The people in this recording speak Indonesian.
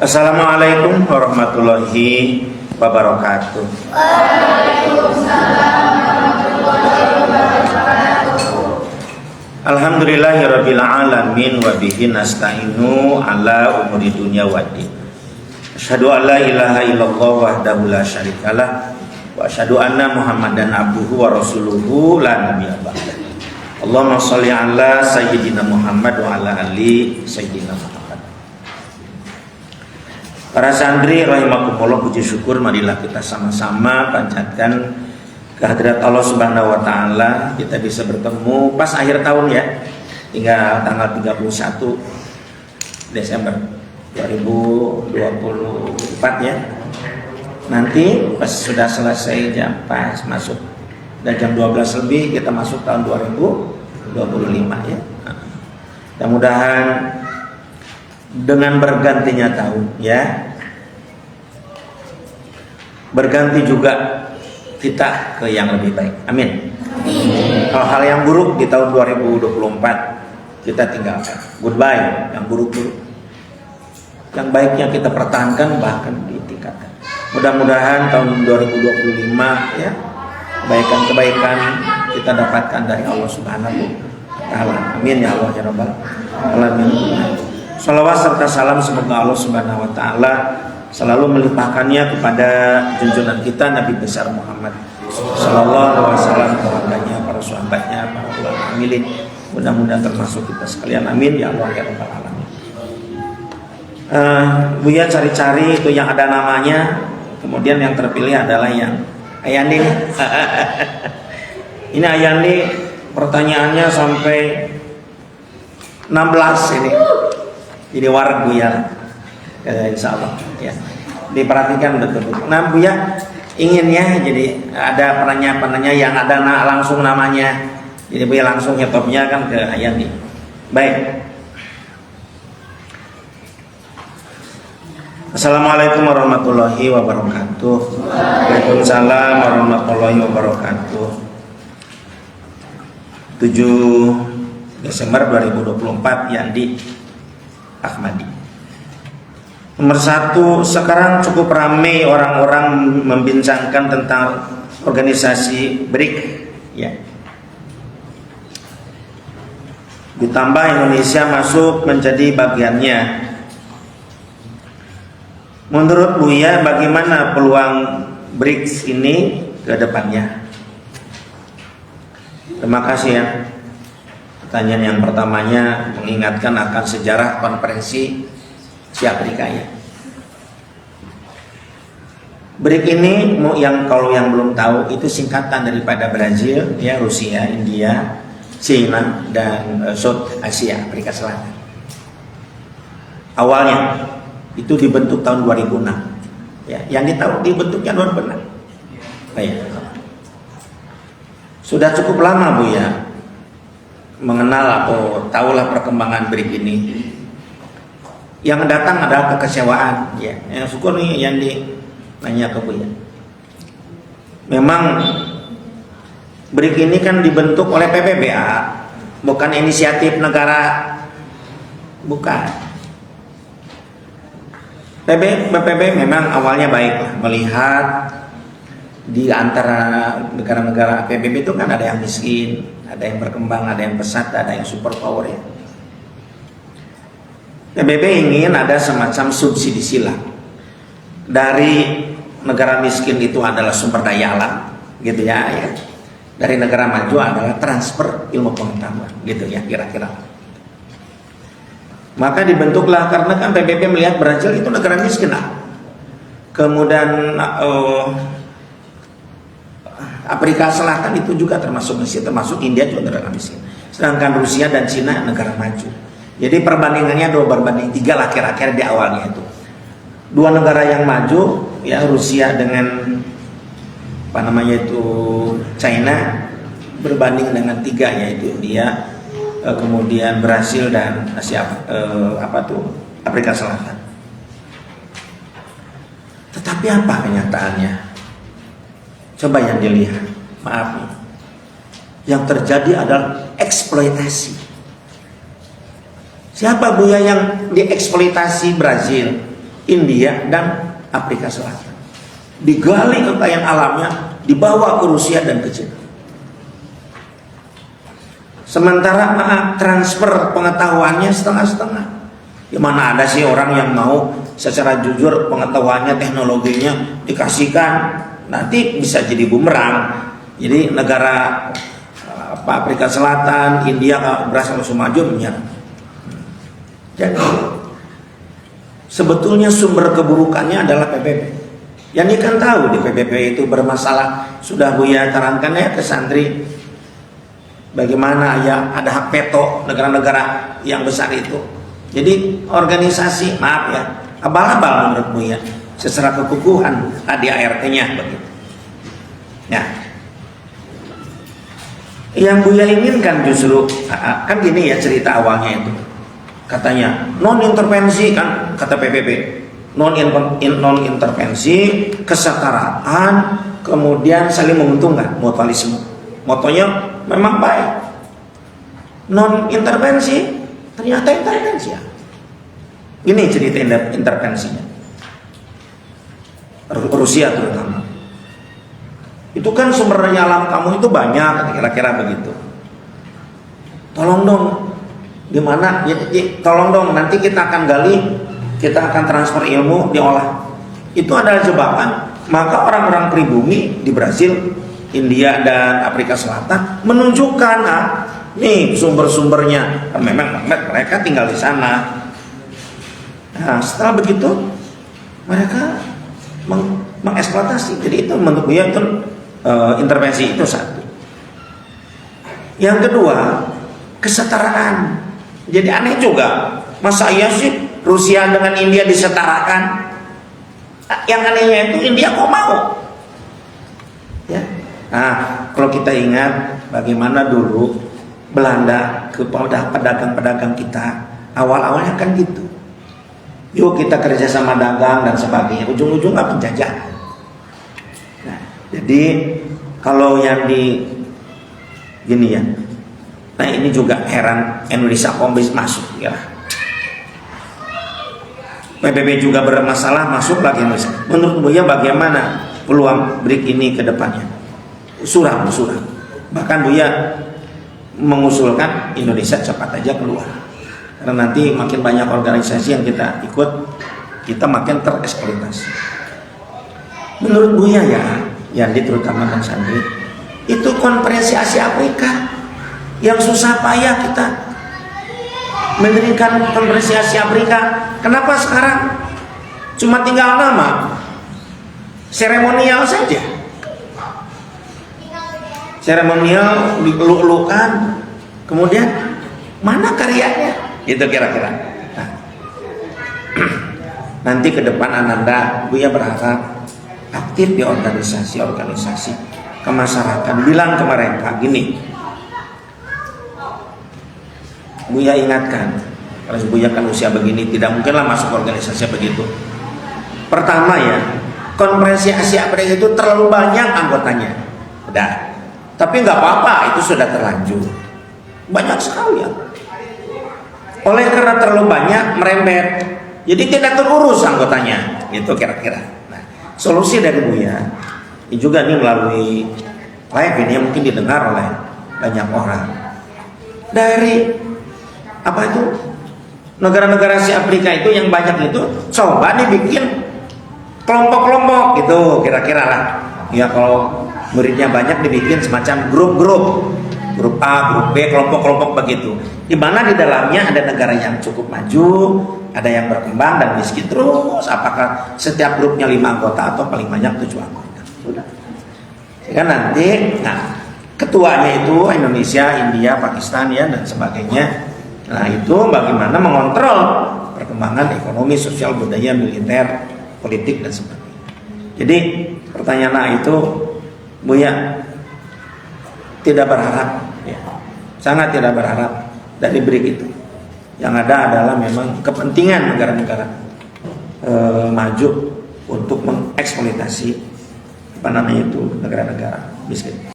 Assalamualaikum warahmatullahi wabarakatuh. Alhamdulillahirabbil alamin wa bihi nasta'inu ala umuri dunya waddin. Asyhadu an la ilaha illallah wahdahu la syarikalah wa asyhadu anna Muhammadan abduhu wa rasuluhu la nabiyya ba'da. Allahumma shalli ala sayyidina Muhammad wa ala ali sayyidina Muhammad. Para santri rahimakumullah, puji syukur marilah kita sama-sama panjatkan kehadirat Allah Subhanahu wa taala. Kita bisa bertemu pas akhir tahun ya. Tinggal tanggal 31 Desember 2024 ya. Nanti pas sudah selesai jam pas masuk dan jam 12 lebih kita masuk tahun 2025 ya. Mudah-mudahan dengan bergantinya tahun ya, berganti juga kita ke yang lebih baik. Amin. Hal-hal yang buruk di tahun 2024 kita tinggalkan. Goodbye yang buruk-buruk. Yang baiknya kita pertahankan, bahkan ditingkatkan. Mudah-mudahan tahun 2025 ya, kebaikan-kebaikan kita dapatkan dari Allah Subhanahu wa taala. Amin ya Allah ya rabbal alamin. Shalawat serta salam semoga Allah Subhanahu wa taala selalu melimpahkannya kepada junjungan kita Nabi besar Muhammad sallallahu alaihi wasallam, keluarganya, para sahabatnya, para ulama amilin. Mudah-mudahan termasuk kita sekalian. Amin ya Allah ya rabbal alamin. Buya cari-cari itu yang ada namanya, kemudian yang terpilih adalah yang Ayani. Ini Ayani, pertanyaannya sampai 16 ini. Jadi warga Buya, insya Allah ya, diperhatikan betul-betul. Nah Buya ingin ya, jadi ada penanya-penanya yang ada langsung namanya, jadi Buya langsung nyetopnya kan ke Ayani. Baik. Assalamualaikum warahmatullahi wabarakatuh. Waalaikumsalam warahmatullahi wabarakatuh. 7 Desember 2024 Yandi Ahmadi. Nomor 1, sekarang cukup ramai orang-orang membincangkan tentang organisasi BRIC ya. Ditambah Indonesia masuk menjadi bagiannya. Menurut Buya, bagaimana peluang BRICS ini ke depannya? Terima kasih ya. Pertanyaan yang pertamanya mengingatkan akan sejarah konferensi Afrika ya. BRIC ini yang kalau yang belum tahu itu singkatan daripada Brazil ya, Rusia, India, China dan South Asia, Afrika Selatan. Awalnya itu dibentuk tahun 2006 ya, yang ditahu dibentuknya 2006. Ya. Sudah cukup lama Bu ya mengenal atau tahulah perkembangan BRIC ini. Yang datang adalah kekecewaan ya. Yang syukur nih yang nanya ke Buya. Memang BRIC ini kan dibentuk oleh PBBA, bukan inisiatif negara, bukan. PBB memang awalnya baik melihat di antara negara-negara PBB itu kan ada yang miskin, ada yang berkembang, ada yang pesat, ada yang super power ya. PBB ingin ada semacam subsidi silang. Dari negara miskin itu adalah sumber daya alam, gitu ya. Dari negara maju adalah transfer ilmu pengetahuan, gitu ya kira-kira. Maka dibentuklah, karena kan PBB melihat Brazil itu negara miskin lah. Kemudian Afrika Selatan itu juga termasuk miskin, termasuk India juga negara miskin. Sedangkan Rusia dan Cina negara maju. Jadi perbandingannya 2:3 lah kira-kira di awalnya itu. Dua negara yang maju ya, Rusia dengan China berbanding dengan 3 yaitu India, kemudian Brasil dan Afrika Selatan. Tetapi apa kenyataannya? Coba yang dilihat, maaf nih, yang terjadi adalah eksploitasi. Siapa Buya yang dieksploitasi Brazil? India dan Afrika Selatan. Digali kekayaan alamnya, dibawa ke Rusia dan ke China. Sementara transfer pengetahuannya setengah-setengah. Ya mana ada sih orang yang mau secara jujur pengetahuannya, teknologinya dikasihkan, nanti bisa jadi bumerang. Jadi negara Afrika Selatan, India berasa langsung maju menyerang. Jadi sebetulnya sumber keburukannya adalah PBB. Yang kan tahu di PBB itu bermasalah. Sudah Buya terangkan ya ke santri bagaimana ya ada hak veto negara-negara yang besar itu. Jadi organisasi, maaf ya, abal-abal menurut Buya secara kekukuhan ADART-nya begitu. Ya. Yang Buya inginkan justru kan gini ya cerita awalnya itu. Katanya non intervensi kan kata PBB. Non intervensi, kesetaraan, kemudian saling menguntungkan, mutualisme. Motonya memang baik. Non intervensi ternyata intervensi ya. Ini cerita intervensinya. Rusia terutama. Itu kan sumber daya alam kamu itu banyak, kira-kira begitu. Tolong dong, gimana? Tolong dong, nanti kita akan gali, kita akan transfer ilmu, diolah. Itu adalah jebakan. Maka orang-orang pribumi di Brasil, India dan Afrika Selatan menunjukkan, nih sumber-sumbernya. Memang mereka tinggal di sana. Nah, setelah begitu mereka mengeksploitasi. Jadi itu menurut Buya itu intervensi itu satu. Yang kedua, kesetaraan. Jadi aneh juga, masa iya sih Rusia dengan India disetarakan? Yang anehnya itu India kok mau? Ya. Nah, kalau kita ingat bagaimana dulu Belanda kepada pedagang-pedagang kita, awal-awalnya kan gitu. Yuk kita kerjasama dagang dan sebagainya, ujung-ujungnya penjajahan. Nah, jadi kalau yang di gini ya, nah ini juga heran, Indonesia kok bisa masuk ya. PBB juga bermasalah, masuk lagi Indonesia. Menurut Buya bagaimana peluang BRIC ini ke depannya? Suram. Bahkan Buya mengusulkan Indonesia cepat aja keluar. Karena nanti makin banyak organisasi yang kita ikut, kita makin tereksploitasi. Menurut Buya ya, yang terutama dan santri, itu konferensi Asia Afrika yang susah payah kita mendirikan konferensi Asia Afrika. Kenapa sekarang cuma tinggal nama, seremonial saja, seremonial diluk-lukan, kemudian mana karyanya? Itu kira-kira. Nah, nanti ke depan Ananda, Buya berharap aktif di organisasi ke masyarakat, bilang ke mereka gini. Buya ingatkan, kalau Buya kan usia begini, tidak mungkinlah masuk organisasi begitu. Pertama ya, konferensi Asia Afrika itu terlalu banyak anggotanya. Udah, tapi nggak apa-apa, itu sudah terlanjur. Banyak sekali ya. Oleh karena terlalu banyak merembet, jadi tidak terurus anggotanya. Itu kira-kira. Nah, solusi dari Buya ini juga nih melalui live ini yang mungkin didengar oleh banyak orang dari apa itu negara-negara Asia Afrika itu yang banyak itu, coba dibikin kelompok-kelompok gitu kira-kira lah. Ya kalau muridnya banyak dibikin semacam grup A, grup B, kelompok-kelompok begitu. Di mana di dalamnya ada negara yang cukup maju, ada yang berkembang dan miskin terus. Apakah setiap grupnya 5 anggota atau paling banyak 7 anggota? Sudah. Sehingga nanti, nah ketuanya itu Indonesia, India, Pakistan ya dan sebagainya. Nah itu bagaimana mengontrol perkembangan ekonomi, sosial, budaya, militer, politik dan sebagainya. Jadi pertanyaan itu Buya tidak berharap, ya, sangat tidak berharap dari BRIC itu. Yang ada adalah memang kepentingan negara-negara maju untuk mengeksploitasi apa namanya itu negara-negara miskin.